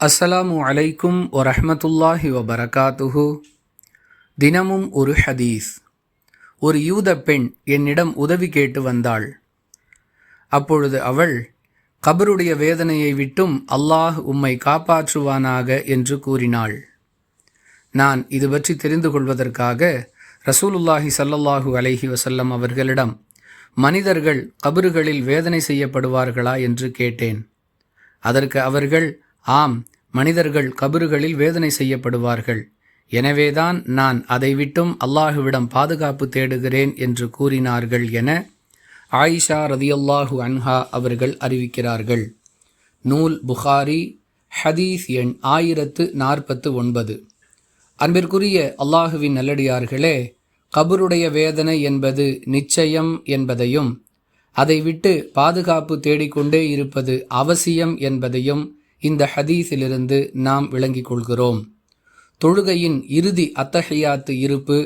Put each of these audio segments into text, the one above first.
அஸ்ஸலாமு அலைக்கும் வரஹ்மத்துல்லாஹி வபரகாத்துஹு. தினமும் ஒரு ஹதீஸ். ஒரு யூத பெண் என்னிடம் உதவி கேட்டு வந்தாள். அப்பொழுது அவள், கபருடைய வேதனையை விட்டும் அல்லாஹ் உம்மை காப்பாற்றுவானாக என்று கூறினாள். நான் இது பற்றி தெரிந்து கொள்வதற்காக ரசூலுல்லாஹி ஸல்லல்லாஹு அலைஹி வஸல்லம் அவர்களிடம், மனிதர்கள் கபறுகளில் வேதனை செய்யப்படுவார்களா என்று கேட்டேன். அதற்கு அவர்கள், ஆம், மனிதர்கள் கபறுகளில் வேதனை செய்யப்படுவார்கள், எனவேதான் நான் அதை விட்டும் அல்லாஹுவிடம் பாதுகாப்பு தேடுகிறேன் என்று கூறினார்கள் என ஆயிஷா ரதியல்லாஹு அன்ஹா அவர்கள் அறிவிக்கிறார்கள். நூல் புகாரி, ஹதீஸ் எண் 1049. அன்பிற்குரிய அல்லாஹுவின் நல்லடியார்களே, கபருடைய வேதனை என்பது நிச்சயம் என்பதையும் அதை விட்டு பாதுகாப்பு தேடிக்கொண்டே இருப்பது அவசியம் என்பதையும் இந்த ஹதீஸிலிருந்து நாம் விளங்கிக் கொள்கிறோம். தொழுகையின் இறுதி அத்தஹியாத்து இருப்பு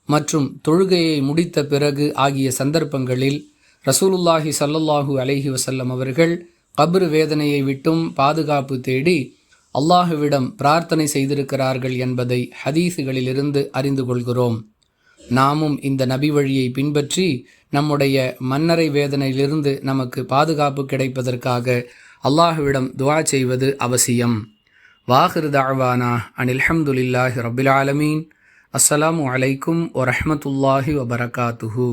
மற்றும் தொழுகையை முடித்த பிறகு ஆகிய சந்தர்ப்பங்களில் ரசூலுல்லாஹி ஸல்லல்லாஹு அலைஹி வஸல்லம் அவர்கள் கபர் வேதனையை விட்டும் பாதுகாப்பு தேடி அல்லாஹுவிடம் பிரார்த்தனை செய்திருக்கிறார்கள் என்பதை ஹதீஸுகளிலிருந்து அறிந்து கொள்கிறோம். நாமும் இந்த நபி வழியை பின்பற்றி நம்முடைய மன்னரை வேதனையிலிருந்து நமக்கு பாதுகாப்பு கிடைப்பதற்காக அல்லாஹுவிடம் துஆ செய்வது அவசியம். வாஹிர் தஅவானா அனில் ஹம்துலில்லாஹி ரப்பில் ஆலமீன். அஸ்ஸலாமு அலைக்கும் வரஹ்மத்துல்லாஹி வபரகாத்துஹு.